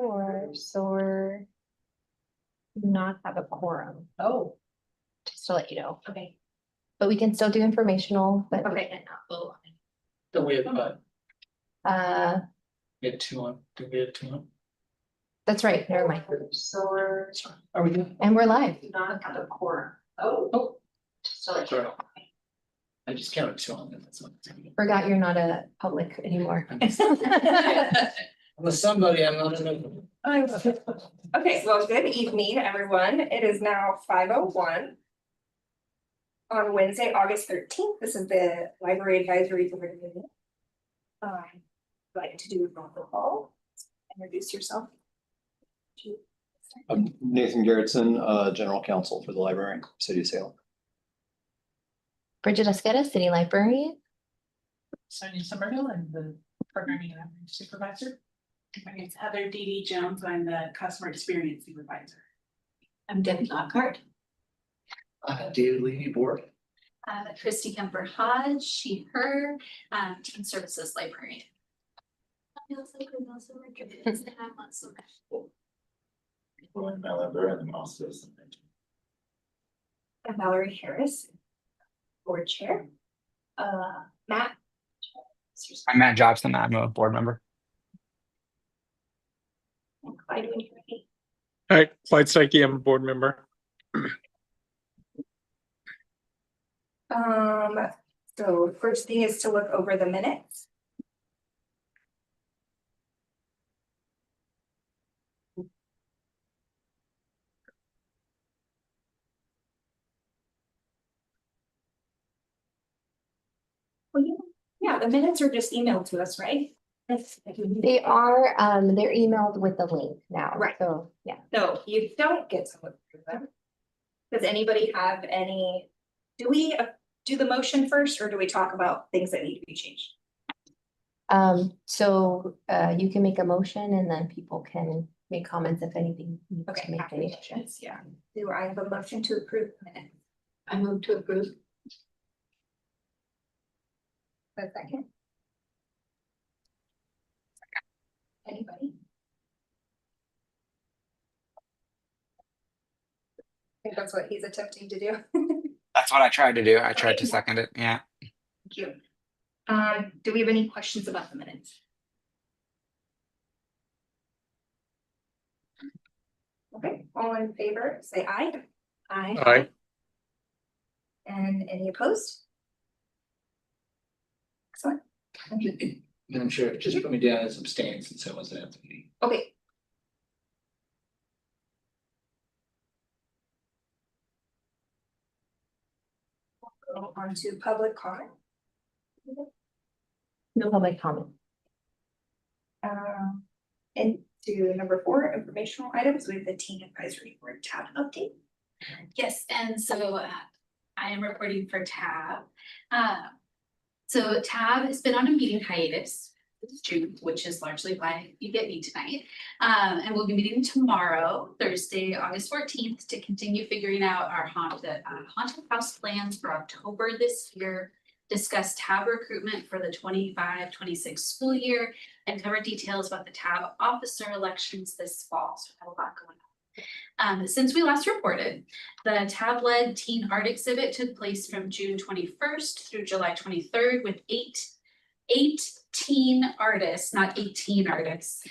4, so we're not have a quorum, Oh, just to let you know. okay. But we can still do informational, but we Okay. cannot vote on it. Don't we have, We we had 2 on, do we have 2 on? that's right, never mind. So we're Are we good? And we're live. not have a quorum. Oh. Just to let you Sorry. know. I just counted 2 on that, that's not. Forgot you're not a public anymore. I'm a somebody, I'm not a. Okay, well, good evening, everyone. It is now 5:01. On Wednesday, August 13th, this is the Library Advisory Board meeting. I'd like to do a roll call. Introduce yourself. I'm Nathan Garrettson, General Counsel for the Library, City of Salem. Bridget Esqueda, City Librarian. Sonia Somerville, I'm the Programming and Admin Supervisor. My name's Heather Dee Jones, I'm the Customer Experience Supervisor. I'm Debbie Lockhart. David Levy Board. Christy Kemper Hodge, she, her, Teen Services Librarian. I'm Valerie Harris, Board Chair. Matt. I'm Matt Jobson. I'm a board member. Clyde, when you're ready. Hi, Clyde Psyche, I'm a board member. So first thing is to look over the minutes. Well, yeah, the minutes are just emailed to us, right? They are, they're emailed with the link now. Right. So, yeah. No, you don't get to look through them. Does anybody have any, do we do the motion first, or do we talk about things that need to be changed? So, you can make a motion and then people can make comments if anything needs to Okay, make after any the changes. motions, yeah. Do I have a motion to approve the minutes? I move to approve. A second. Anybody? I think that's what he's attempting to do. That's what I tried to do. I tried to Okay. second it. Yeah. Thank you. Do we have any questions about the minutes? Okay, all in favor, say aye. Aye. And any opposed? Excellent. I'm sure, just put me down as abstain since I wasn't at the meeting. Okay. Go on to public comment. No public comment. And to number 4, informational items with the Teen Advisory Board tab update. Yes, and so I am reporting for TAB. So TAB has been on a meeting hiatus this June, which is largely why you get me tonight. And we'll be meeting tomorrow, Thursday, August 14th, to continue figuring out our haunted house plans for October this year, discuss TAB recruitment for the 25-26 school year, and cover details about the TAB officer elections this fall. So we have a lot going on. Since we last reported, the TAB-led Teen Art exhibit took place from June 21st through July 23rd with eight teen artists, not 18 artists,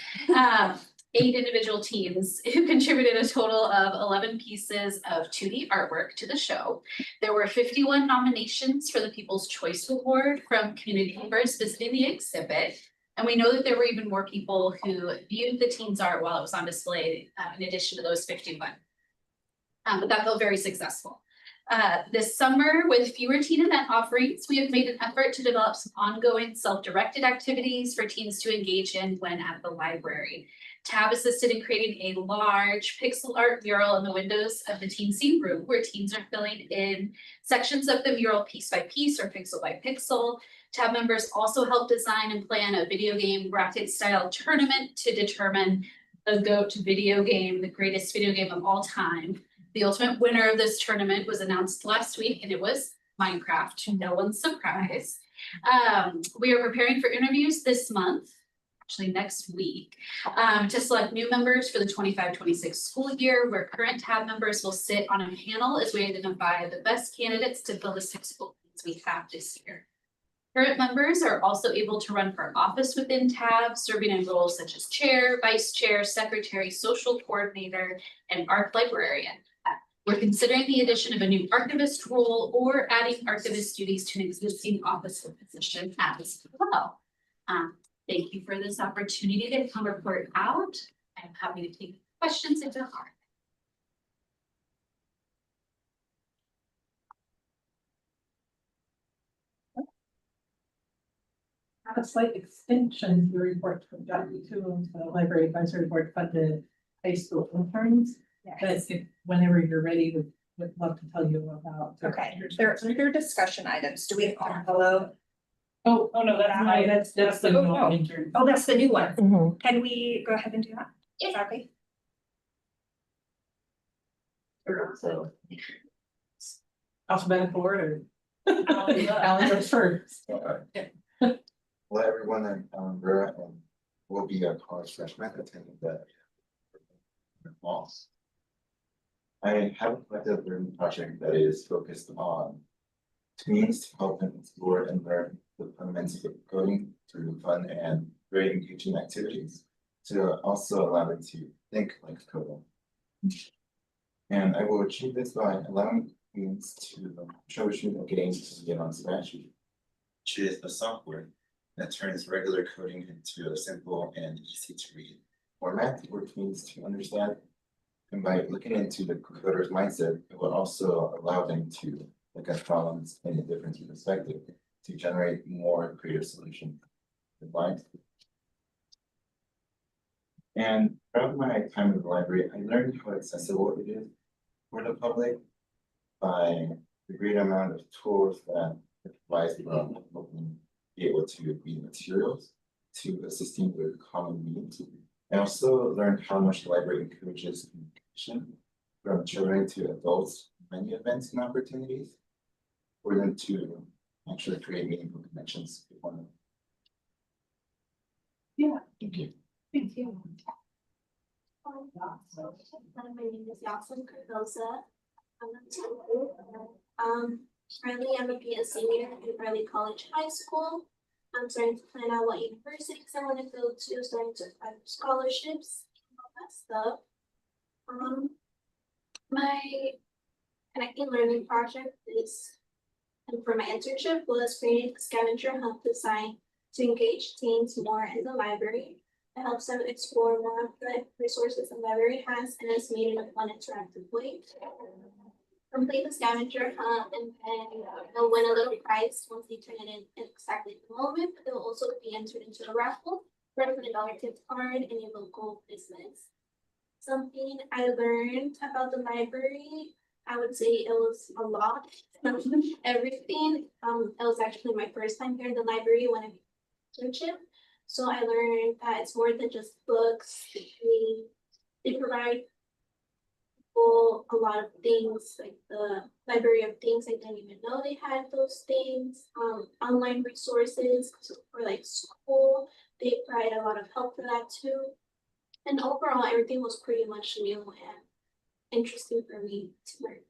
8 individual teams who contributed a total of 11 pieces of 2D artwork to the show. There were 51 nominations for the People's Choice Award from community members visiting the exhibit. And we know that there were even more people who viewed the teens' art while it was on display, in addition to those 51. But that felt very successful. This summer, with fewer teen event offerings, we have made an effort to develop some ongoing self-directed activities for teens to engage in when at the library. TAB assisted in creating a large pixel art mural in the windows of the teen scene room, where teens are filling in sections of the mural piece by piece or pixel by pixel. TAB members also helped design and plan a video game bracket style tournament to determine the GOAT video game, the greatest video game of all time. The ultimate winner of this tournament was announced last week, and it was Minecraft, to no one's surprise. We are preparing for interviews this month, actually next week, to select new members for the 25-26 school year, where current TAB members will sit on a panel as we identify the best candidates to fill the 6 openings we have this year. Current members are also able to run for office within TAB, serving in roles such as chair, vice chair, secretary, social coordinator, and ARC librarian. We're considering the addition of a new archivist role or adding archivist duties to an existing officer position as well. Thank you for this opportunity to come report out. I'm happy to take questions if there are. Have a slight extension to the report from W2 the library advisory board funded high school interns. But if, whenever you're ready, would love to tell you about. Okay, they're under discussion items. Do we have hello? Oh, no, that's the Oh, new no. intern. Oh, that's the new one. Mhm. Can we go ahead and do that? Yes. Okay. So. Alphabetical order. Alan Alan goes first. Hello, everyone. I'm Vera, and will be a college freshman attending the fall. I have a collective learning project that is focused on teams to help them explore and learn the fundamentals of coding through fun and very engaging activities to also allow them to think like coding. And I will achieve this by allowing teams to troubleshoot a game to get on Scratch, which is a software that turns regular coding into a simple and easy to read format for teams to understand. And by looking into the coder's mindset, it will also allow them to look at problems in a different perspective to generate more creative solutions in mind. And throughout my time in the library, I learned how accessible it is for the public by the great amount of tools that it provides from helping be able to read materials to assisting with common needs. I also learned how much the library encourages communication from children to adults, many events and opportunities for them to actually create meaningful connections with one another. Yeah. Thank you. Thank you. My name is Yasin Cardoza. Currently I'm a senior in Early College High School. I'm starting to plan out what universities I want to go to, starting to apply for scholarships, all that stuff. My connecting learning project is, and for my internship was creating a scavenger hunt design to engage teens more in the library. It helps them explore more of the resources the library has and is made in a fun, interactive way. Complete the scavenger hunt and then they'll win a little prize once they turn it in exactly the moment. But they'll also be entered into a raffle for a $20 gift card in a local business. Something I learned about the library, I would say it was a lot. Everything. It was actually my first time here in the library when I internship. So I learned that it's more than just books. They provide people a lot of things, like the library of things I didn't even know they had those things. Online resources for like school, they provide a lot of help for that too. And overall, everything was pretty much new and interesting for me to learn.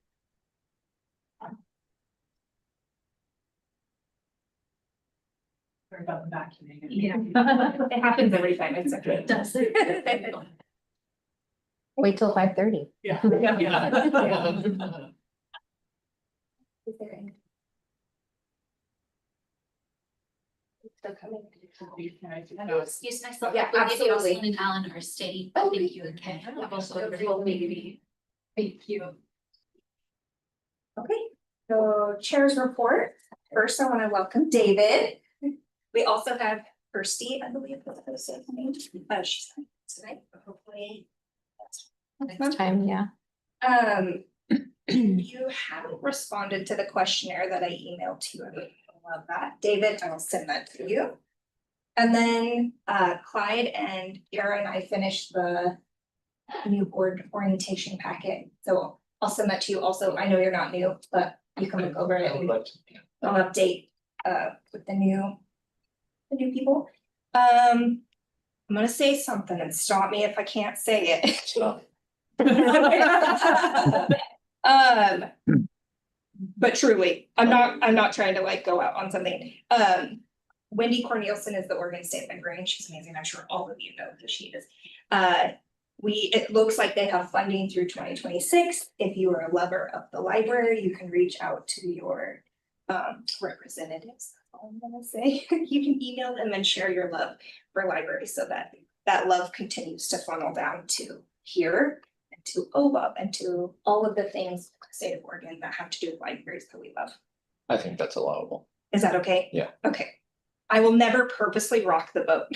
Sorry about the vacuuming. Yeah. It happens every time. It's okay. It does. Wait till 5:30. Yeah. Is there any? Still coming. Excuse myself. Yeah, Maybe absolutely. Jocelyn and Alan are staying. Oh, Thank you again. I've also Have a wonderful meeting. Thank you. Okay, so chair's report. First, I want to welcome David. We also have Kirsty, I believe that's how to say her name. She's not tonight, but hopefully. Next time, yeah. You haven't responded to the questionnaire that I emailed to you. I love that. David, I will send that to you. And then Clyde and Kara and I finished the new board orientation packet. So I'll send that to you also. I know you're not new, but you can look over it and I'll update with the new people. I'm gonna say something and stop me if I can't say it. But truly, I'm not trying to like go out on something. Wendy Cornelison is the Oregon State Librarian. She's amazing. I'm sure all of you know who she is. It looks like they have funding through 2026. If you are a lover of the library, you can reach out to your representatives. That's all I'm gonna say. You can email them and share your love for libraries so that that love continues to funnel down to here and to OBOB and to all of the things in the state of Oregon that have to do with libraries that we love. I think that's allowable. Is that okay? Yeah. Okay. I will never purposely rock the boat.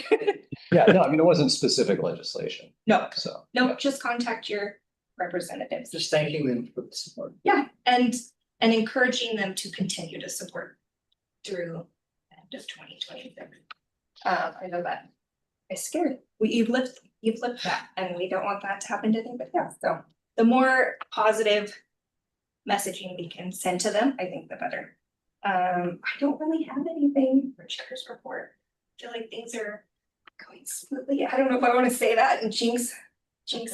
Yeah, no, I mean, it wasn't specific legislation, No, so. no, yeah. just contact your representatives. Just thanking them for the support. Yeah, and encouraging them to continue to support through the end of 2026. I know that it's scary. You've lived that, and we don't want that to happen to anybody else. So the more positive messaging we can send to them, I think the better. I don't really have anything for chair's report. I feel like things are going smoothly. I don't know if I want to say that and jinx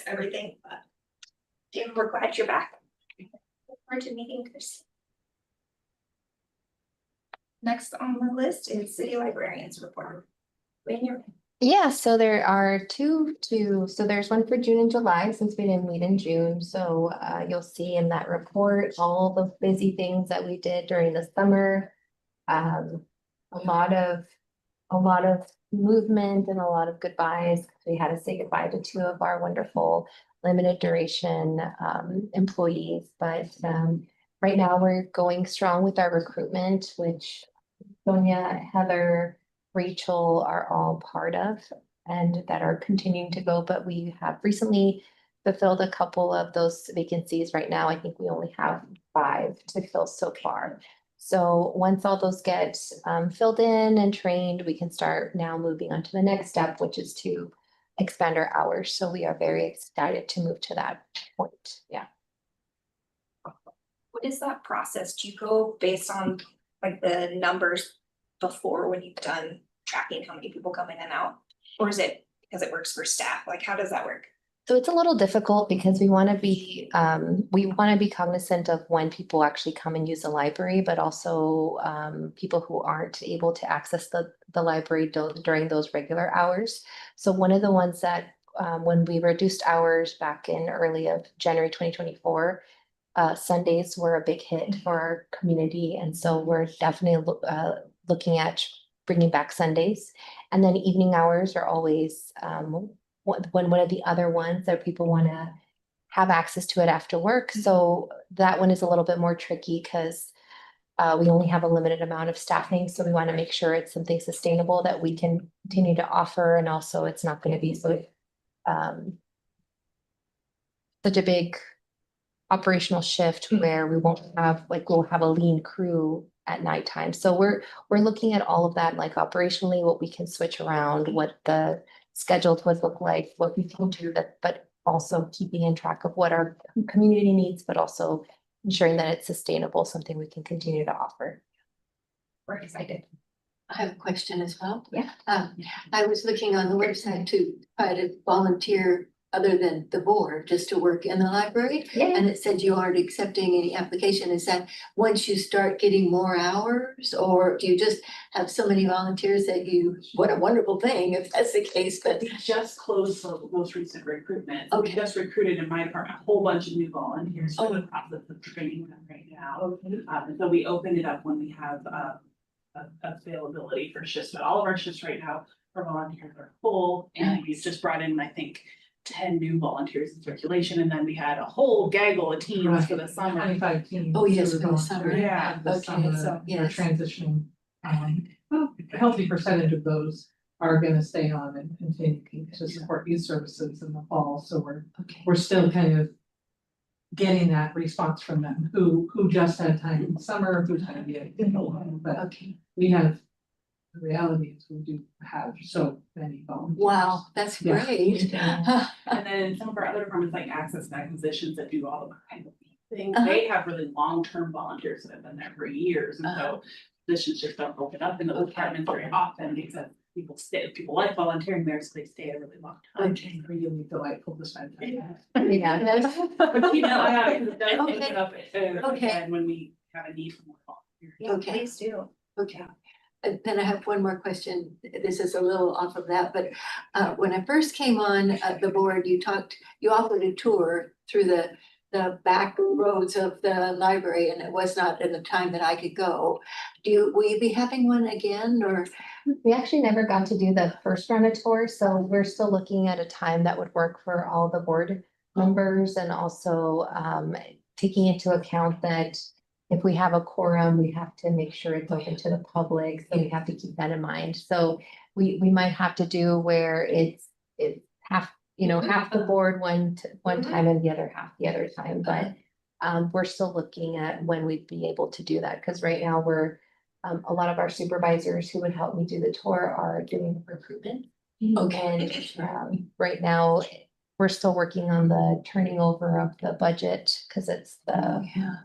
everything, but Jim, we're glad you're back. Look forward to meeting Chris. Next on the list is city librarians report. Yeah, so there are two, so there's one for June and July since we didn't meet in June. So you'll see in that report all the busy things that we did during the summer. A lot of movement and a lot of goodbyes. We had to say goodbye to two of our wonderful limited duration employees, but right now we're going strong with our recruitment, which Sonia, Heather, Rachel are all part of and that are continuing to go, but we have recently fulfilled a couple of those vacancies. Right now, I think we only have 5 to fill so far. So once all those get filled in and trained, we can start now moving on to the next step, which is to expand our hours. So we are very excited to move to that point. Yeah. What is that process? Do you go based on like the numbers before when you've done tracking how many people come in and out? Or is it because it works for staff? Like, how does that work? So it's a little difficult because we want to be cognizant of when people actually come and use the library, but also people who aren't able to access the library during those regular hours. So one of the ones that when we reduced hours back in early of January 2024, Sundays were a big hit for our community. And so we're definitely looking at bringing back Sundays. And then evening hours are always one of the other ones that people want to have access to it after work. So that one is a little bit more tricky because we only have a limited amount of staffing. So we want to make sure it's something sustainable that we can continue to offer. And also it's not going to be so such a big operational shift where we won't have, like, we'll have a lean crew at nighttime. So we're looking at all of that, like operationally, what we can switch around, what the schedules would look like, what we can do that, but also keeping in track of what our community needs, but also ensuring that it's sustainable, something we can continue to offer. We're excited. I have a question as well. Yeah. I was looking on the website to try to volunteer other than the board, just to work in the library. Yeah. And it said you aren't accepting any application. Is that once you start getting more hours, or do you just have so many volunteers that what a wonderful thing if that's the case, but. We just closed the most recent recruitment. Okay. We just recruited in my department a whole bunch of new volunteers for the process of training them right now. And so we opened it up when we have availability for shifts, but all of our shifts right now for volunteers are full. And we've just brought in, I think, 10 new volunteers in circulation, and then we had a whole gaggle of teams for the summer. 25 teams. Oh, yes, for the summer. Yeah, the Okay, summer, so, they're yes. transitioning. A healthy percentage of those are gonna stay on and continue to support youth services in the fall, so we're still kind of getting that response from them, who just had time in the summer, who's gonna be in the long, but Okay. we have. The reality is we do have so many volunteers. Wow, that's Yeah. great. And then some of our other departments like access and acquisitions that do all the kind of things, they have really long-term volunteers that have been there for years. And so positions just don't open up in those departments very often because people stay, people like volunteering there, so they stay a really long time. Okay, really delightful to spend time. Yeah. But you know, it does Okay. open up Okay. again when we have a need for more volunteers. Yeah, Okay. please do. Okay. Then I have one more question. This is a little off of that, but when I first came on the board, you offered a tour through the back roads of the library, and it was not in the time that I could go. Will you be having one again, or? We actually never got to do the first run of tour, so we're still looking at a time that would work for all the board members, and also taking into account that if we have a quorum, we have to make sure it's open to the public, so we have to keep that in mind. So we might have to do where it's half, half the board one time and the other half the other time, but we're still looking at when we'd be able to do that, because right now we're a lot of our supervisors who would help me do the tour are doing recruitment. Okay. And right now, we're still working on the turning over of the budget, because it's the Yeah.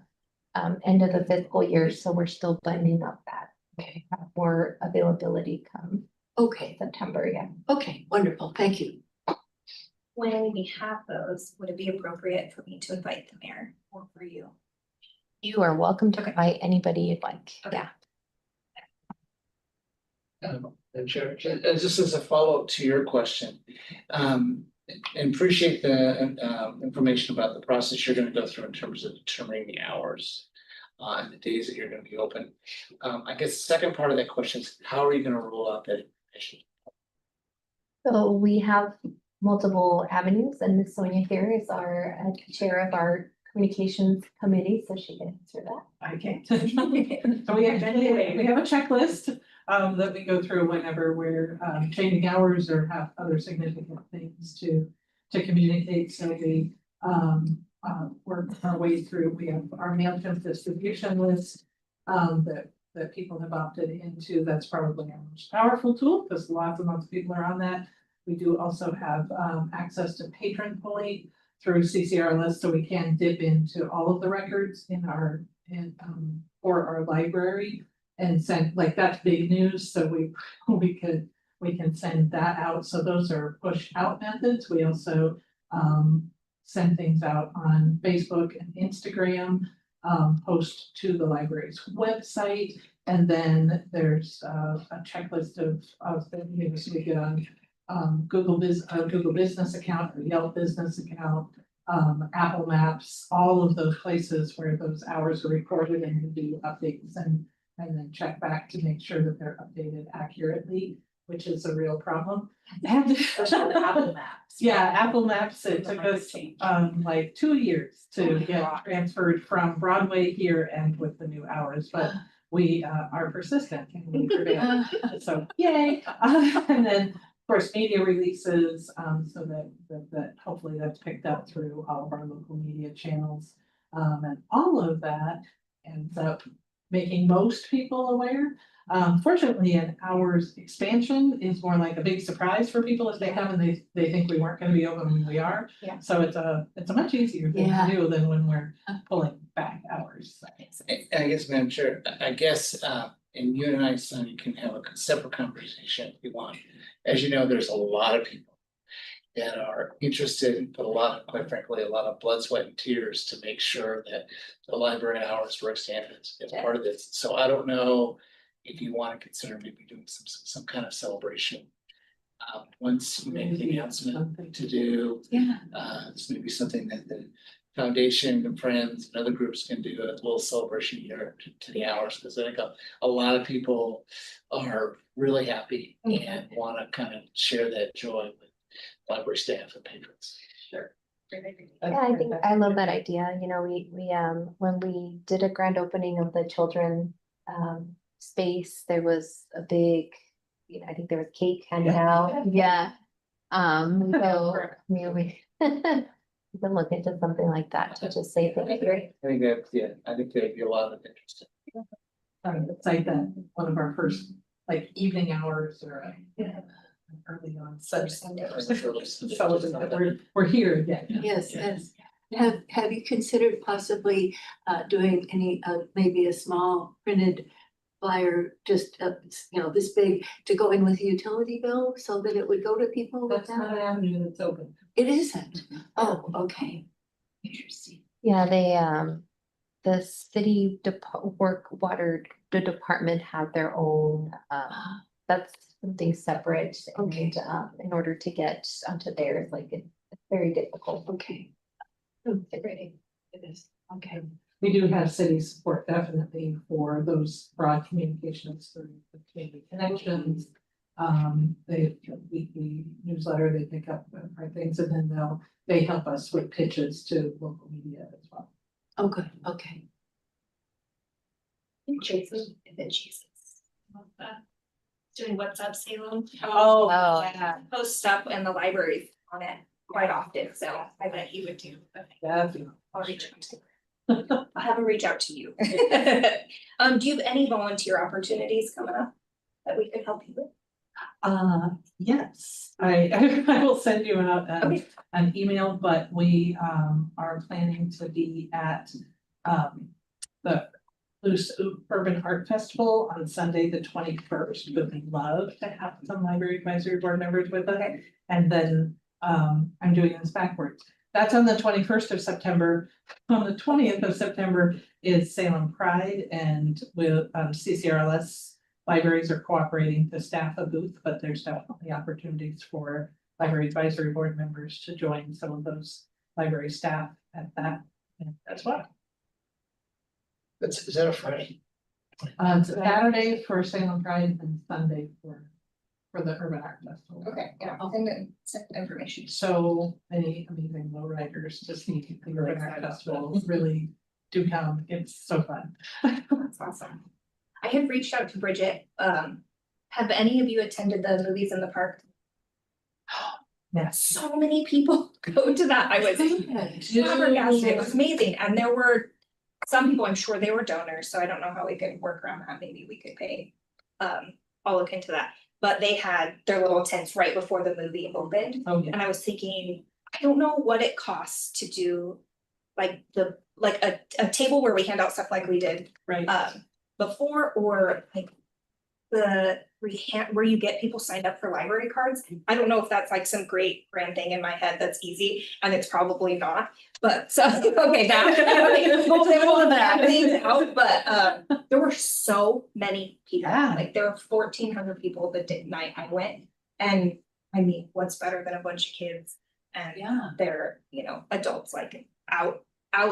End of the fiscal year, so we're still buttoning up that. Okay. Have more availability come Okay. September, yeah. Okay, wonderful. Thank you. When we have those, would it be appropriate for me to invite the mayor or for you? You are welcome to Okay. invite anybody you'd like, Okay. yeah. And Chair, just as a follow-up to your question, and appreciate the information about the process you're gonna go through in terms of determining the hours and the days that you're gonna be open. I guess the second part of that question is, how are you gonna roll out that information? So we have multiple avenues, and Ms. Sonia here is our chair of our communications committee, so she can answer that. Okay. So we have a checklist that we go through whenever we're changing hours or have other significant things to communicate. So we work our way through. We have our MailChimp distribution list that people have opted into. That's probably our most powerful tool, because lots and lots of people are on that. We do also have access to Patron Point through CCR list, so we can dip into all of the records in our for our library and send, like, that's big news, so we can send that out. So those are push out methods. We also send things out on Facebook and Instagram, post to the library's website, and then there's a checklist of things we get on Google Business account or Yelp Business account, Apple Maps, all of those places where those hours are recorded, and we do updates and then check back to make sure that they're updated accurately, which is a real problem. And Apple Maps. yeah, Apple Maps, it took us like 2 years to get transferred from Broadway here and with the new hours, but we are persistent and we prevail. So yay. And then of course, media releases, so that hopefully that's picked up through all of our local media channels. And all of that ends up making most people aware. Fortunately, an hours expansion is more like a big surprise for people as they come and they think we weren't gonna be open when we are. Yeah. So it's a much easier thing to do than when we're pulling back hours. I guess, Madam Chair, I guess, and you and I, Sonia, can have a separate conversation if you want. As you know, there's a lot of people that are interested and put quite frankly, a lot of blood, sweat and tears to make sure that the library hours work standards is part of this. So I don't know if you want to consider maybe doing some kind of celebration. Once you make the announcement to do, this may be something that the foundation and friends and other groups can do a little celebration here to the hours, because I think a lot of people are really happy and want to kind of share that joy with library staff and patrons. Sure. Yeah, I think I love that idea. We when we did a grand opening of the children space, there was a big, I think there was cake handed out. Yeah. So we can look into something like that to just say thank you. I think there'd be a lot of interest. It's like that, one of our first like evening hours or early on such. So we're here again. Yes, yes. Have you considered possibly doing any maybe a small printed flyer just, this big to go in with a utility bill so that it would go to people That's not an without? avenue that's open. It isn't. Oh, okay. Interesting. Yeah, the city the department had their own, that's something separate. Okay. And, in order to get onto theirs, like it's very difficult. Okay. Integrating. It is. Okay. We do have city support definitely for those broad communications through the community connections. They, weekly newsletter, they pick up our things, and then they help us with pitches to local media as well. Oh, good. Okay. Jason, and then Jesus. Doing What's Up Salem. Oh, Yeah, post stuff in the libraries on it quite often, so I bet he would too. Okay, yeah. I'll reach out to him. I'll have him reach out to you. Do you have any volunteer opportunities coming up that we could help you with? Yes, I I will send you out Okay. an email, but we are planning to be at the Loose Urban Art Festival on Sunday, the 21st. Would love to have some library advisory board members with us. Okay. And then I'm doing this backwards. That's on the 21st of September. On the 20th of September is Salem Pride, and with CCRLS libraries are cooperating to staff a booth, but there's definitely opportunities for library advisory board members to join some of those library staff at that as well. Is that a Friday? It's Saturday for Salem Pride and Sunday for the Urban Art Festival. Okay, yeah, I'll send information. So many amazing lowriders to see the Urban Art Festival. Really do come. It's so fun. That's awesome. I had reached out to Bridget. Have any of you attended the movies in the park? Yes. So many people go to that. I was flabbergasted. It was amazing. And there were some people, I'm sure they were donors, so I don't know how we could work around that. Maybe we could pay. I'll look into that. But they had their little tents right before the movie opened. Oh, yeah. And I was thinking, I don't know what it costs to do like a table where we hand out stuff like we did Right. before, or like where you get people signed up for library cards. I don't know if that's like some great brand thing in my head that's easy, and it's probably not. But so okay, but there were so many people. Yeah. Like there were 1,400 people the night I went, and I mean, what's better than a bunch of kids and Yeah. they're adults like out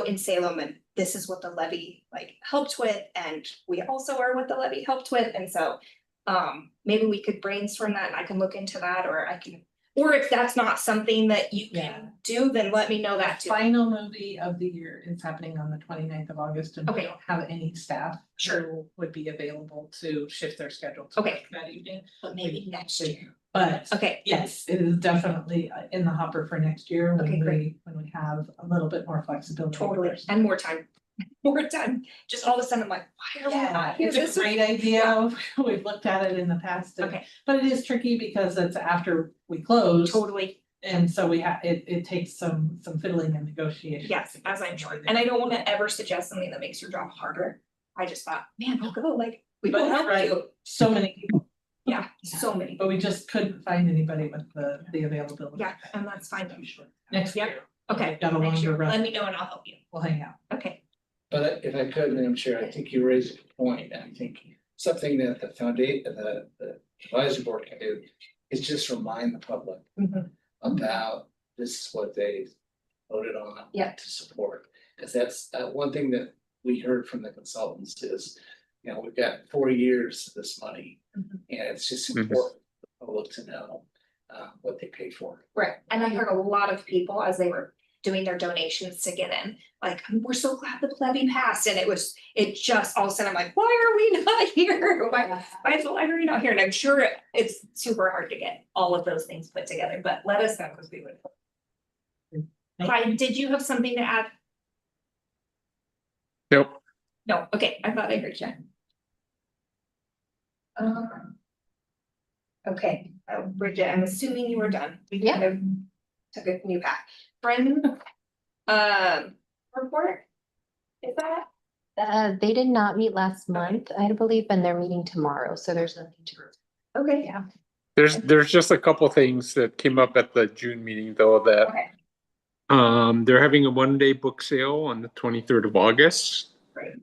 in Salem, and this is what the levy like helped with, and we also are what the levy helped with, and so maybe we could brainstorm that, and I can look into that, or if that's not something that you can do, then let me know that too. Final movie of the year is happening on the 29th of August, and we Okay. don't have any staff Sure. who would be available to shift their schedule to Okay. work that evening. But maybe next year. But Okay. yes, it is definitely in the hopper for next year Okay, great. when we have a little bit more flexibility. Totally, and more time. More time. Just all of a sudden I'm like, why are we not here? It's a This is- great idea. We've looked at it in the past. Okay. But it is tricky because it's after we close. Totally. And so it takes some fiddling and negotiation. Yes, as I'm sure. And I don't want to ever suggest something that makes your job harder. I just thought, man, we'll go, like, we But will help right. you. So many people, Yeah, so many. but we just couldn't find anybody with the availability. Yeah, and that's fine. Next Yep. year. Okay, We've got a next year. longer run. Let me know and I'll help you. We'll hang out. Okay. But if I could, Madam Chair, I think you raised a good point, and I think something that the foundation, the advisory board can do is just remind the public Mhm. about this is what they voted on. Yeah. To support, because that's one thing that we heard from the consultants is, we've got 4 years of this money. Mhm. And it's just Mhm. important for the public to know what they paid for. Right, and I heard a lot of people as they were doing their donations to get in, like, we're so glad the levy passed, and it just all of a sudden, I'm like, why are we not here? Why is the library not here? And I'm sure it's super hard to get all of those things put together, but let us know, because we would. Hi, did you have something to add? Nope. No, okay, I thought I heard you. Okay, Bridget, I'm assuming you were done. We kind of took a new path. Brendan, report, is that? They did not meet last month, I believe, and they're meeting tomorrow, so there's nothing to. Okay. Yeah. There's just a couple things that came up at the June meeting though that Okay. they're having a 1-day book sale on the 23rd of August. Great.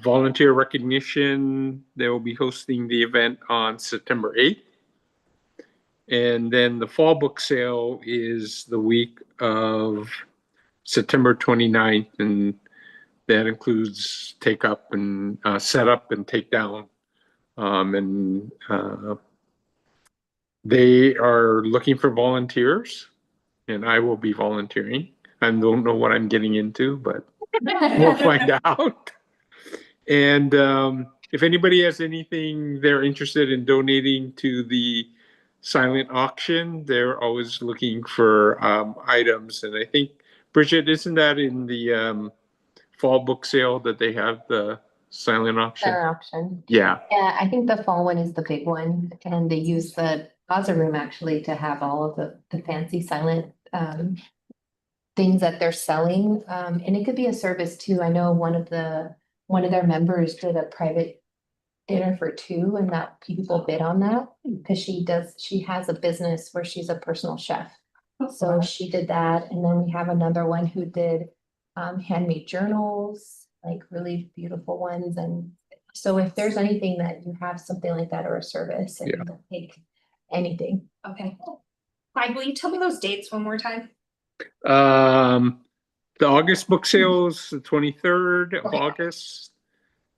Volunteer recognition, they will be hosting the event on September 8th. And then the fall book sale is the week of September 29th, and that includes take up and set up and take down. And they are looking for volunteers, and I will be volunteering. I don't know what I'm getting into, but we'll find out. And if anybody has anything they're interested in donating to the silent auction, they're always looking for items. And I think, Bridget, isn't that in the fall book sale that they have the silent auction? Center auction. Yeah. Yeah, I think the fall one is the big one, and they use the plaza room actually to have all of the fancy silent things that they're selling. And it could be a service too. I know one of their members did a private dinner for two, and that people bid on that because she has a business where she's a personal chef. So she did that, and then we have another one who did handmade journals, like really beautiful ones. And so if there's anything that you have something like that or a service, and Yeah. they'll take anything. Okay. Clyde, will you tell me those dates one more time? The August book sale is the 23rd of Okay. August.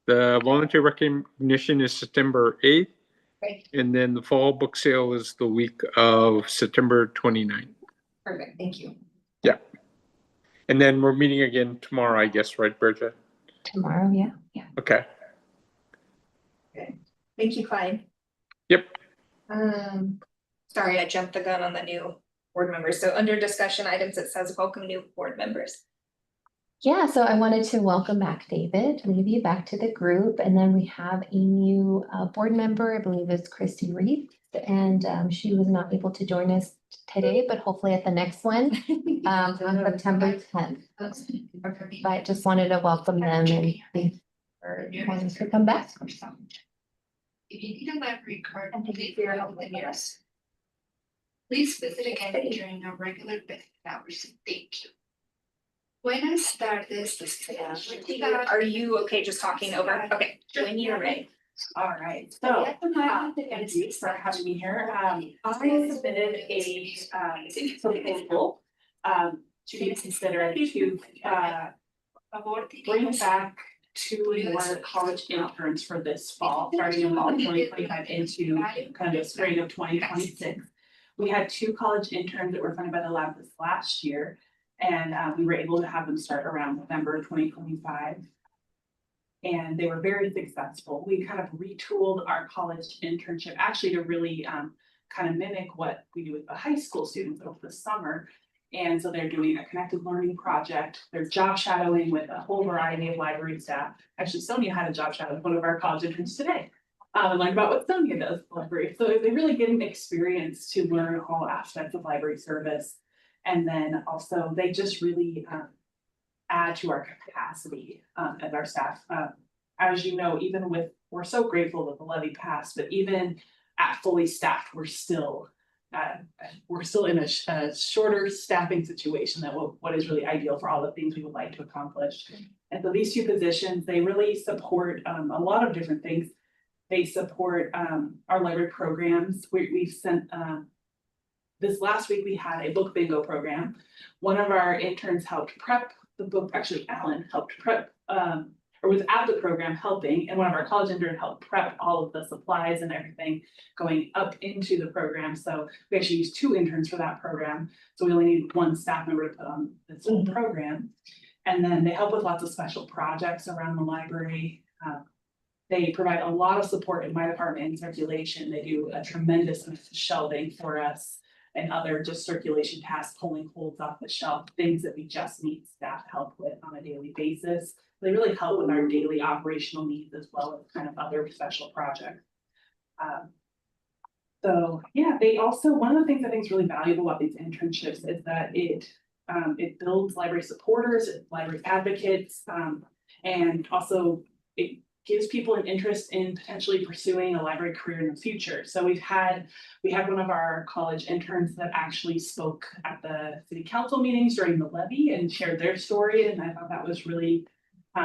The volunteer recognition is September 8th. Great. And then the fall book sale is the week of September 29th. Perfect, thank you. Yeah. And then we're meeting again tomorrow, I guess, right, Bridget? Tomorrow, yeah. Okay. Thank you, Clyde. Yep. Sorry, I jumped the gun on the new board members. So under discussion items, it says welcome new board members. Yeah, so I wanted to welcome back David Levy back to the group, and then we have a new board member, I believe it's Christy Reed, and she was not able to join us today, but hopefully at the next one on September 10th. But I just wanted to welcome them and thank for wanting to come back. If you need a library card, please for your help with yours. Please visit again during our regular business hours. Thank you. Buenas tardes. Are you okay just talking over? Okay, when you're ready. All right, so thank you for having me here. I submitted a proposal to be considered to bring back 2 more college interns for this fall, starting in fall 2025 into kind of spring of 2026. We had 2 college interns that were funded by the lab this last year, and we were able to have them start around November 2025. And they were very successful. We kind of retooled our college internship actually to really kind of mimic what we do with the high school students over the summer. And so they're doing a connected learning project. They're job shadowing with a whole variety of library staff. Actually, Sonia had a job shadow with one of our college interns today. And learn about what Sonia does at the library. So they're really getting experience to learn all aspects of library service. And then also they just really add to our capacity as our staff. As you know, even with, we're so grateful that the levy passed, but even at fully staffed, we're still in a shorter staffing situation than what is really ideal for all the things we would like to accomplish. And so these 2 positions, they really support a lot of different things. They support our library programs. We've sent this last week we had a book bingo program. One of our interns helped prep the book, actually Alan helped prep or was at the program helping, and one of our college interns helped prep all of the supplies and everything going up into the program. So we actually used 2 interns for that program. So we only need 1 staff member to put on this whole program. And then they help with lots of special projects around the library. They provide a lot of support in my department in circulation. They do a tremendous amount of shelving for us and other just circulation tasks, pulling holds off the shelf, things that we just need staff help with on a daily basis. They really help with our daily operational needs as well as kind of other special projects. So yeah, they also, one of the things I think is really valuable about these internships is that it builds library supporters, library advocates. And also it gives people an interest in potentially pursuing a library career in the future. So we had one of our college interns that actually spoke at the city council meetings during the levy and shared their story. And I thought that was really,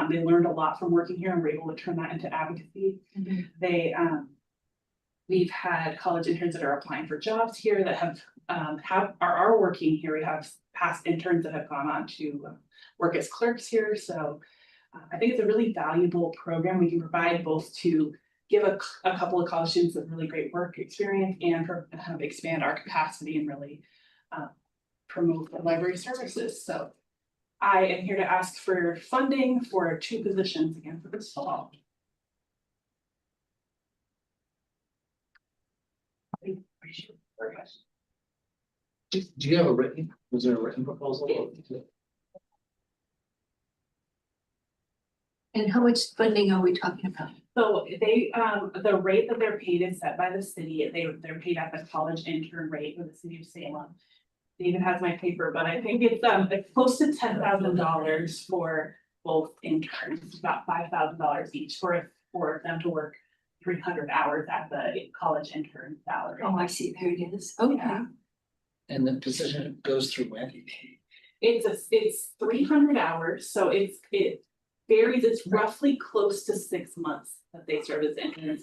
they learned a lot from working here and were able to turn that into advocacy. We've had college interns that are applying for jobs here that are working here. We have past interns that have gone on to work as clerks here. So I think it's a really valuable program we can provide both to give a couple of college students a really great work experience and kind of expand our capacity and really promote the library services. So I am here to ask for funding for 2 positions again for this fall. Do you have was there a written proposal? And how much funding are we talking about? So they, the rate that they're paid is set by the city. They're paid at the college intern rate for the city of Salem. David has my paper, but I think it's close to $10,000 for both interns, about $5,000 each for them to work 300 hours at the college intern salary. Oh, I see, there it is, okay. Yeah. And the position goes through when? It's 300 hours, so it varies, it's roughly close to 6 months that they serve as interns.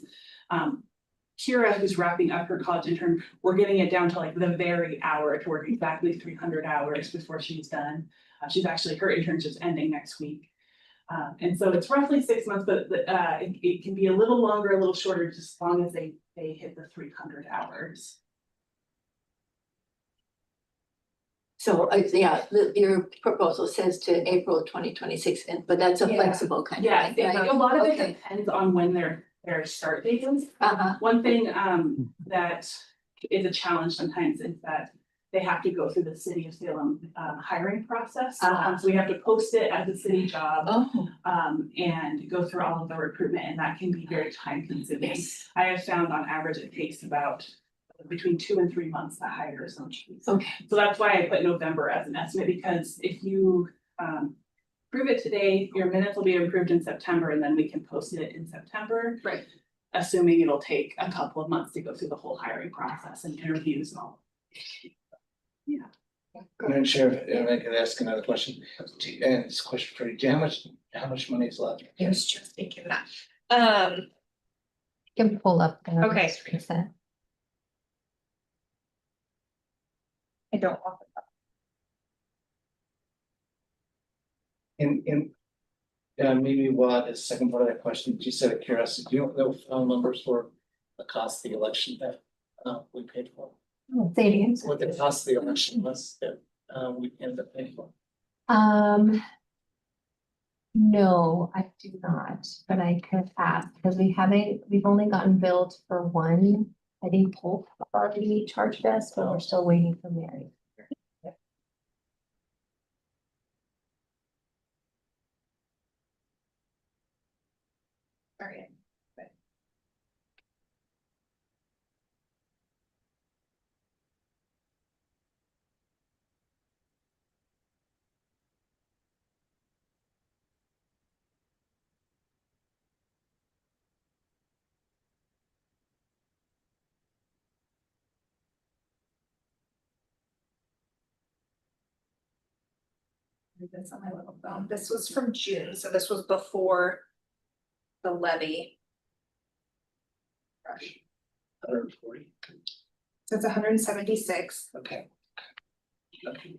Kira, who's wrapping up her college intern, we're getting it down to like the very hour to work exactly 300 hours before she's done. She's actually, her internship's ending next week. And so it's roughly 6 months, but it can be a little longer, a little shorter, just as long as they hit the 300 hours. So, yeah, your proposal says to April 2026, but that's a flexible kind of thing, Yeah, right? a lot of it Okay. depends on when their start date is. Uh-huh, One thing that is a challenge sometimes is that they have to go through the city of Salem hiring process. So we have to post it as a city job oh, and go through all of the recruitment, and that can be very time consuming. yes, I have found on average it takes about between 2 and 3 months to hire some chiefs. okay, So that's why I put November as an estimate, because if you prove it today, your minutes will be approved in September, and then we can post it in September. Right. Assuming it'll take a couple of months to go through the whole hiring process and interviews and all. Yeah. Madam Chair, if I could ask another question, and this question for you, do you know how much money is left? I was just thinking that. You can pull up. the Okay. recent. I don't want Maybe what is the second part of that question, you said a curiosity, do you know the numbers for the cost of the election that we paid for? Say it again. What the cost of the election was that we ended up paying for? No, I do not, but I could ask, because we've only gotten billed for one. I think Polk already charged us, but we're still waiting for Mary. Sorry. This on my little phone. This was from June, so this was before the levy. 140. So it's 176. Okay. Okay.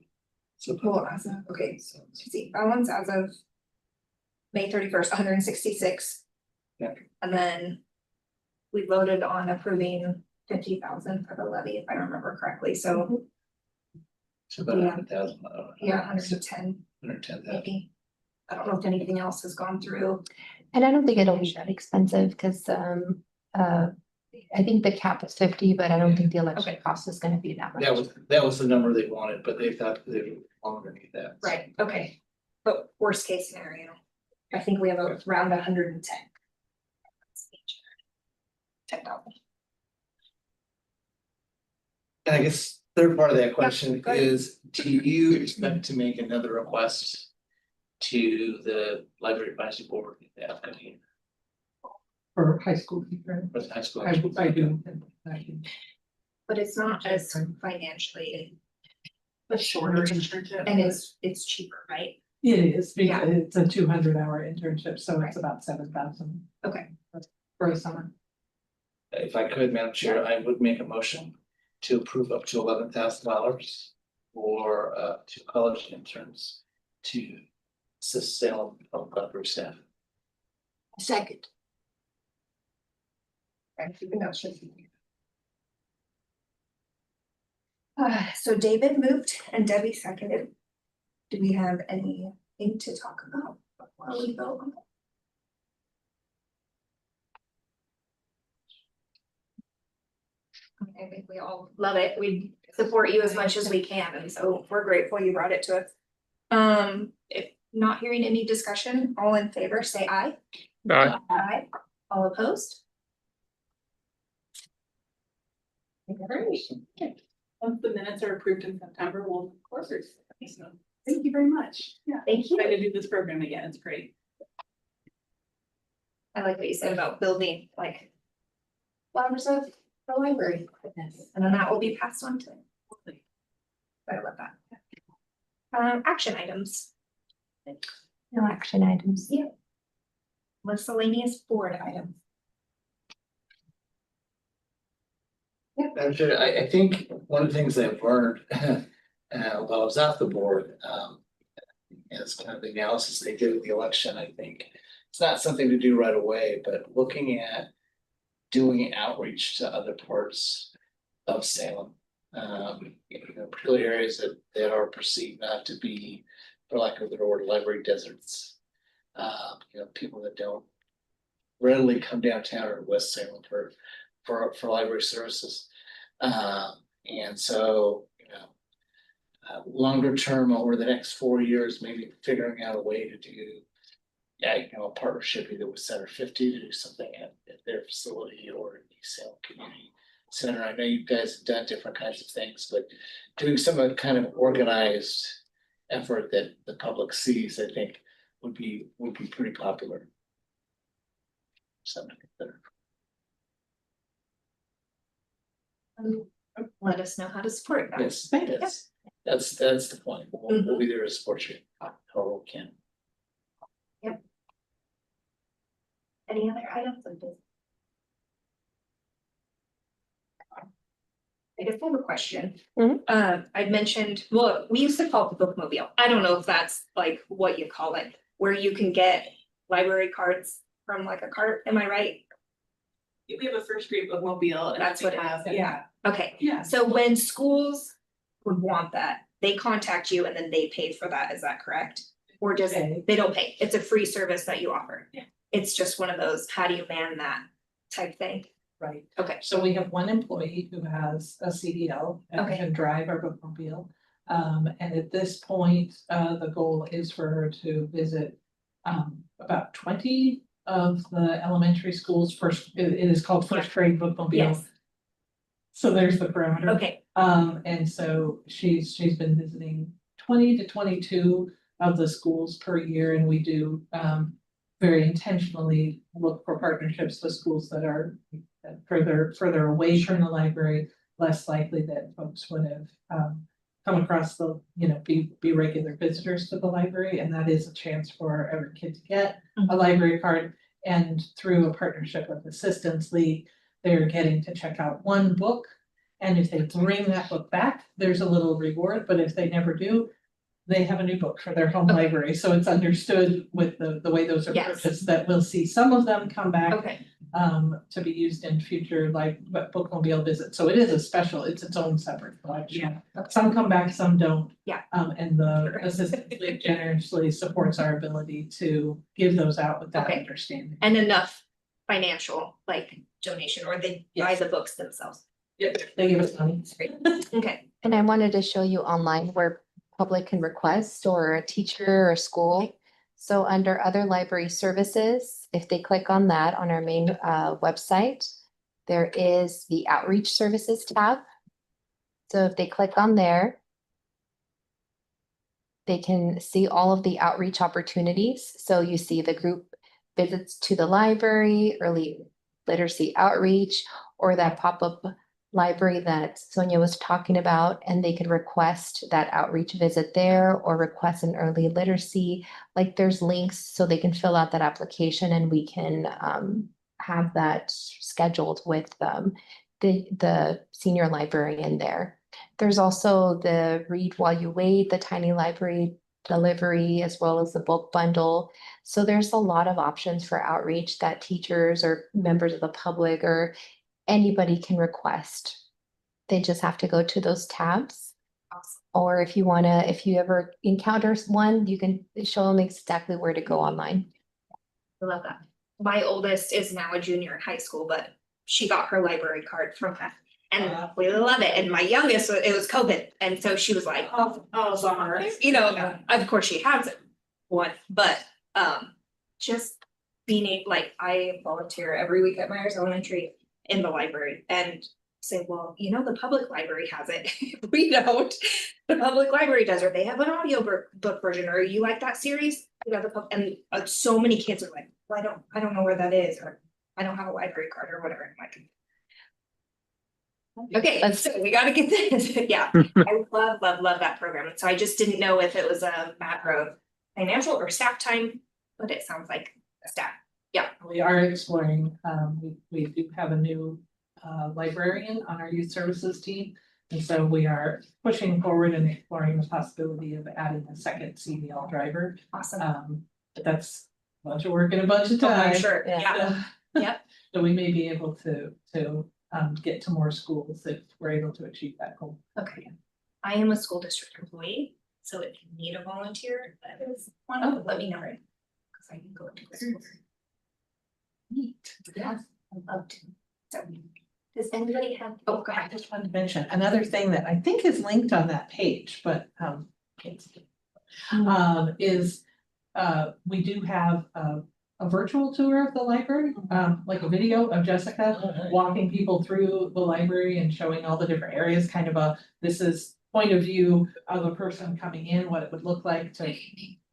So. Well, as of, okay, so see, that one's as of May 31st, 166. Yeah. And then we voted on approving 50,000 for the levy, if I remember correctly, so So about Yeah. 100,000. yeah, 110 110,000. maybe. I don't know if anything else has gone through. And I don't think it'll be that expensive, because I think the cap is 50, but I don't think the election Okay. cost is gonna be that much. That was the number they wanted, but they thought they were underneath that. Right, okay, but worst case scenario, I think we have around 110. 10,000. And I guess third part of that question go ahead. is, do you expect to make another request to the library advisory board in the upcoming year For high school teacher. for the high school. I do. I do. But it's not as financially, A shorter internship. and it's cheaper, right? It is, Yeah. because it's a 200-hour internship, so it's about 7,000 Okay. for a summer. If I could, Madam Chair, I would make a motion to approve up to $11,000 for two college interns to assist Salem Public Library staff. Second. And keep an option. So David moved and Debbie seconded. Do we have anything to talk about before we vote on it? I think we all love it. We support you as much as we can, and so we're grateful you brought it to us. If not hearing any discussion, all in favor, say aye. Aye. All opposed? Alright. Once the minutes are approved in September, we'll of course, so thank you very much. Yeah. Thank you. Excited to do this program again. It's great. I like what you said about building like flowers of the library, and then that will be passed on to. I love that. Action items. No action items. Yeah. Miscellaneous board items. Madam Chair, I think one of the things I've learned while I was off the board, is kind of the analysis they did of the election. I think it's not something to do right away, but looking at doing outreach to other parts of Salem. Particularly areas that are perceived not to be, for lack of a better word, library deserts. People that don't readily come downtown or West Salem for library services. And so, longer term, over the next 4 years, maybe figuring out a way to do, a partnership either with Center 50 to do something at their facility or in the Salem Community Center. I know you guys have done different kinds of things, but doing some kind of organized effort that the public sees, I think would be pretty popular. Something to consider. Let us know how to support that. Yes, that's the point. We'll be there to support you, however we can. Any other items of business? I guess I have a question. I'd mentioned, well, we used to call it the bookmobile. I don't know if that's like what you call it, where you can get library cards from like a cart, am I right? We have a first grade bookmobile. And That's what it have, is. yeah. Okay, Yeah. so when schools would want that, they contact you and then they pay for that, is that correct? Or does it, they don't pay, it's a free service that you offer? Yeah. It's just one of those, how do you man that type thing? Right. Okay. So we have one employee who has a CDL and Okay. can drive our bookmobile. And at this point, the goal is for her to visit about 20 of the elementary schools. It is called first grade bookmobile. Yes. So there's the parameter. Okay, And so she's been visiting 20 to 22 of the schools per year, and we do very intentionally look for partnerships with schools that are further away from the library, less likely that folks would have come across be regular visitors to the library, and that is a chance for every kid to get a library card. And through a partnership with Assistance League, they're getting to check out one book. And if they bring that book back, there's a little reward, but if they never do, they have a new book for their home library. So it's understood with the way those are Yes. purchased that we'll see some of them come back okay, to be used in future bookmobile visits. So it is it's its own separate collection. Some come back, some don't. Yeah. And the Assistance League generously supports our ability to give those out with that Okay. understanding. and enough financial like donation, or they buy Yes. the books themselves. Yep, they give us money. Great. Okay, And I wanted to show you online where public can request, or a teacher or school. So under other library services, if they click on that on our main website, there is the outreach services tab. So if they click on there, They can see all of the outreach opportunities. So you see the group visits to the library, early literacy outreach, or that pop-up library that Sonia was talking about, and they could request that outreach visit there or request an early literacy. Like there's links so they can fill out that application and we can have that scheduled with the senior librarian there. There's also the Read While You Wait, the tiny library delivery, as well as the book bundle. So there's a lot of options for outreach that teachers or members of the public or anybody can request. They just have to go to those tabs. Or if you ever encounter one, you can show them exactly where to go online. I love that. My oldest is now a junior in high school, but she got her library card from that. And we love it. And my youngest, it was COVID. And so she was like, bummer. You know, of course she has one, but just being like, I volunteer every week at Myers Elementary in the library and say, well, you know, the public library has it. We don't. The public library does, or they have an audio book version, or you like that series? You know, and so many kids are like, well, I don't know where that is, or I don't have a library card or whatever. I'm like, okay, so we gotta get this. Yeah, I love that program. And so I just didn't know if it was a matter of financial or staff time, but it sounds like a staff. Yeah. We are exploring, we do have a new librarian on our youth services team. And so we are pushing forward and exploring the possibility of adding a second CDL driver. Awesome. But that's a bunch of work and a bunch of time. I'm sure, yeah. Yep. So we may be able to get to more schools if we're able to achieve that goal. Okay. I am a school district employee, so if you need a volunteer, that is one, let me know. Because I can go into the school. Neat. Yes, I'd love to. So does anybody have, oh, go ahead. I just wanted to mention another thing that I think is linked on that page, but is we do have a virtual tour of the library, like a video of Jessica walking people through the library and showing all the different areas, kind of this is point of view of a person coming in, what it would look like to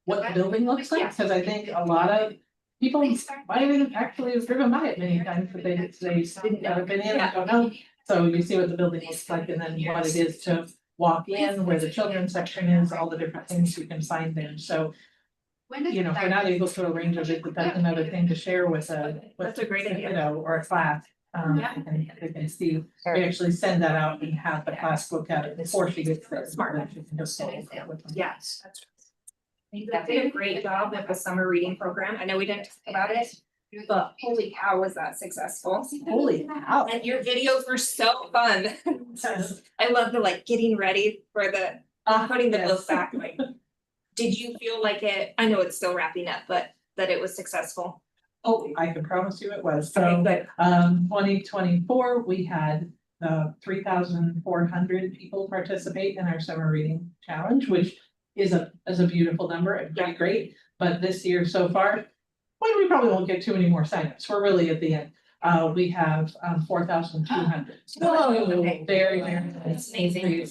what the building looks like, because I think a lot of people might have actually driven by it many times, but they didn't have been in, I don't know. So you see what the building looks like and then what it is to walk in, where the children's section is, all the different things you can find there. So you know, if we're not able to arrange a visit, that's another thing to share with that's a great idea. You know, or a class. They can see, we actually send that out and have the class look at it before she gets there. Smart. Yes, that's. They did a great job with the summer reading program. I know we didn't talk about it, but holy cow, was that successful? Holy cow. And your videos were so fun. I love the like getting ready for the putting the book back. Like, did you feel like it? I know it's still wrapping up, but that it was successful. Oh, I can promise you it was. So, okay, 2024, we had 3,400 people participate in our summer reading challenge, which is a beautiful number and pretty great. But this year so far, well, we probably won't get too many more signups. We're really at the end. We have 4,200. Okay. Very That's amazing.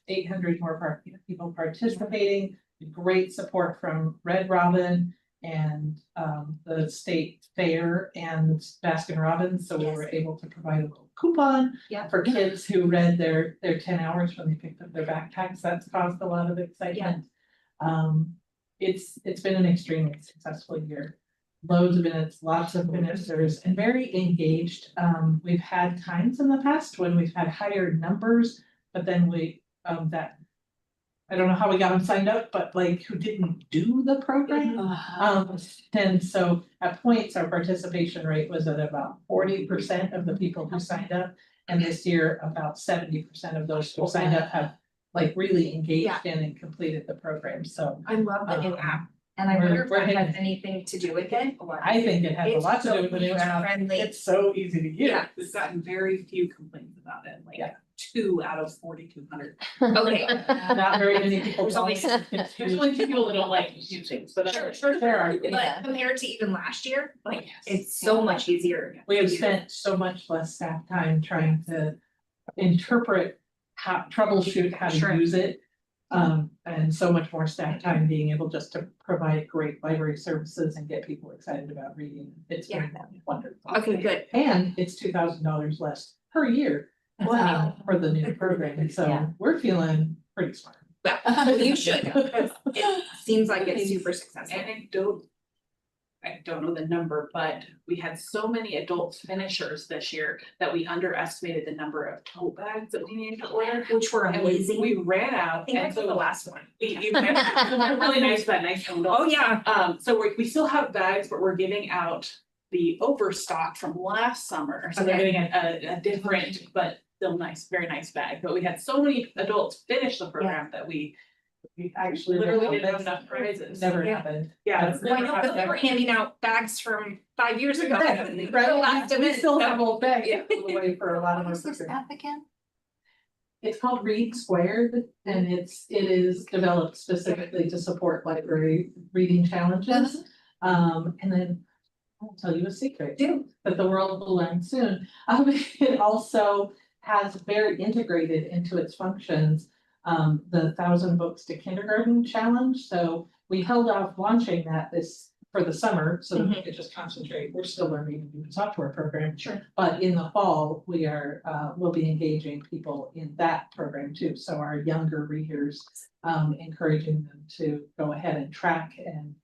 800 more people participating. Great support from Red Robin and the state fair and Baskin Robbins. So we were able to provide a little coupon for kids who read their 10 hours when they picked up their backpacks. That's caused a lot of excitement. It's been an extremely successful year. Loads of minutes, lots of ministers, and very engaged. We've had times in the past when we've had higher numbers, but then we I don't know how we got them signed up, but like who didn't do the program. And so at points, our participation rate was at about 40% of the people who signed up. And this year, about 70% of those who signed up have like really engaged in and completed the program. So I love the new app. And I wonder if that has anything to do with it. I think it has a lot to do with the new app. Friendly. It's so easy to use. Yeah, we've gotten very few complaints about it, like 2 out of 4,200. Okay. Not very many people. There's always Usually people that don't like using, but sure. There are. But compared to even last year, like it's so much easier. We have spent so much less staff time trying to interpret how troubleshoot how to use it. And so much more staff time being able just to provide great library services and get people excited about reading. It's been wonderful. Okay, good. And it's $2,000 less per year. For the new program, and so Yeah. we're feeling pretty smart. Well, you should, because it seems like it's super successful. I don't know the number, but we had so many adult finishers this year that we underestimated the number of tote bags that we needed to order. Which were And we amazing. ran I out, think I and got so the last one. they're really nice, that nice handle. Oh, yeah. So we still have bags, but we're giving out the overstock from last summer, so they're Okay. getting a different, but still nice, very nice bag. But we had so many adults finish the program that we Actually literally didn't have enough prizes. Never Yeah. happened. Yeah, it's Well, I never know, but they happened. were handing out bags from 5 years ago. Right, The last we event, still so- have old bags Yeah. all the way for a lot of What's our this programs. app again? It's called Read Squared, and it is developed specifically to support library reading challenges. And then I'll tell you a secret that the world will learn soon. It also has very integrated into its functions, the 1,000 Books to Kindergarten Challenge. So we held off launching that for the summer so that we could just concentrate. We're still learning a new software program. Sure. But in the fall, we'll be engaging people in that program too. So our younger readers, encouraging them to go ahead and track and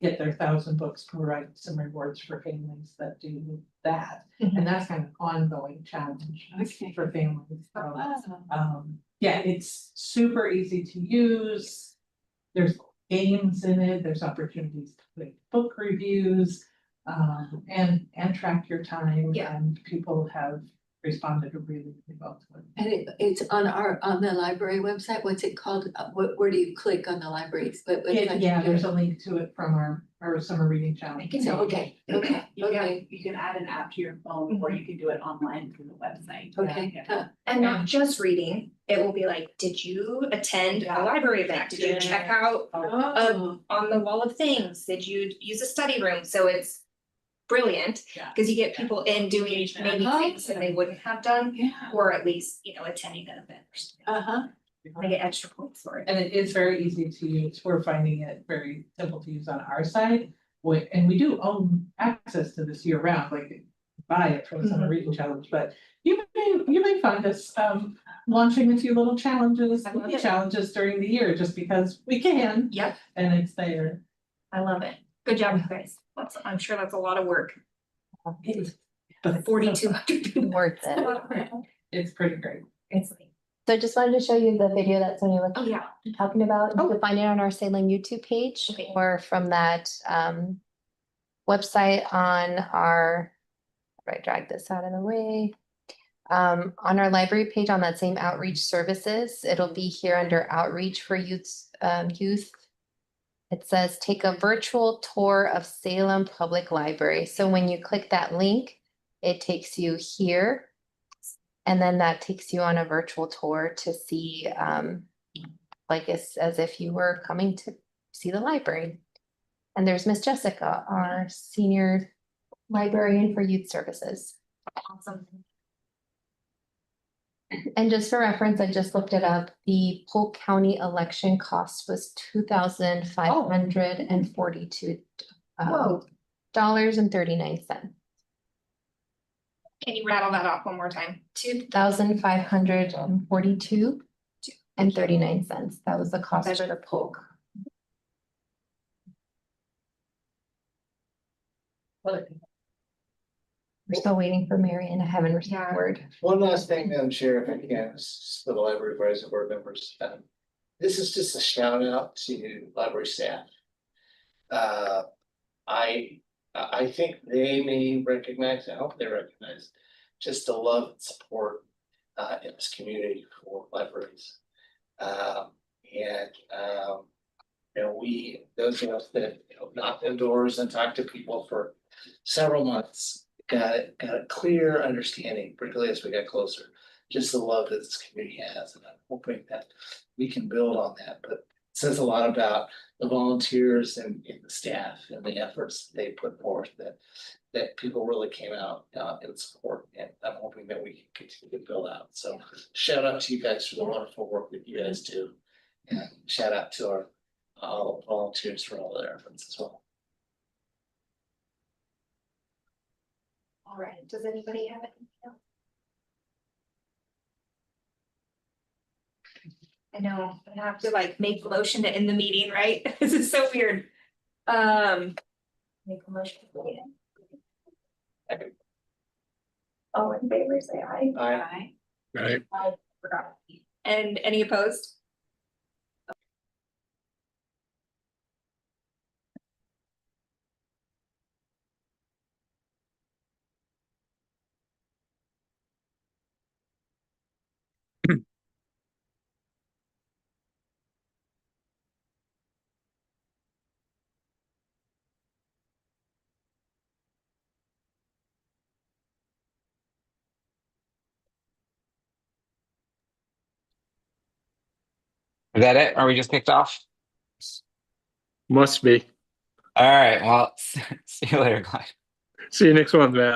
get their 1,000 books, provide some rewards for families that do that. And that's kind of an ongoing challenge for families. So, yeah, it's super easy to use. There's games in it, there's opportunities to make book reviews, and track your time. Yeah. And people have responded really well to it. And it's on the library website. What's it called? Where do you click on the libraries? Yeah, there's a link to it from our summer reading challenge. Okay. You can add an app to your phone, or you can do it online through the website. Okay. Yeah. And not just reading, it will be like, did you attend a library event? Did you check out Oh. on the wall of things? Did you use a study room? So it's brilliant, Yeah. because you get people in doing Engagement. maybe things that they wouldn't have done, Yeah. or at least, attending an event. Or something. They get extra points for it. And it is very easy to use. We're finding it very simple to use on our side. And we do own access to this year round, like buy it from the summer reading challenge, but you may find us launching a few little challenges, I love mini it. challenges during the year, just because we can. Yep, And it's there. I love it. Good job, you guys. I'm sure that's a lot of work. It is. 4,200 people. Worth it. It's pretty great. It's like, So I just wanted to show you the video that Sonia was oh yeah, talking about. You can find it on our Salem YouTube page Okay. or from that website on our, how do I drag this out of the way? On our library page on that same outreach services, it'll be here under outreach for youth. It says take a virtual tour of Salem Public Library. So when you click that link, it takes you here. And then that takes you on a virtual tour to see, like it's as if you were coming to see the library. And there's Miss Jessica, our senior librarian for youth services. awesome. And just for reference, I just looked it up. The Polk County election cost was $2,542 Whoa. dollars and 39 cents. Can you rattle that off one more time? $2,542 and 39 cents. That was the cost for the Polk. We're still waiting for Marion. I haven't received Yeah. word. One last thing, Madam Chair, if I can, is for the library advisory board members. This is just a shout out to library staff. I think they may recognize, I hope they recognize, just the love and support in this community for libraries. Those of us that knocked on doors and talked to people for several months got a clear understanding, particularly as we got closer, just the love that this community has, and I'm hoping that we can build on that. But it says a lot about the volunteers and the staff and the efforts they put forth, that people really came out in support, and I'm hoping that we can continue to build out. So shout out to you guys for the wonderful work that you guys do. And shout out to our all volunteers for all their efforts as well. All right, does anybody have anything else? I know, I have to like make a motion to end the meeting, right? This is so weird. Make a motion. All in favor, say aye. Aye. Right. I forgot. And any opposed? Is that it? Are we just kicked off? Must be. All right. Well, see you later, Clyde. See you next month, Matt.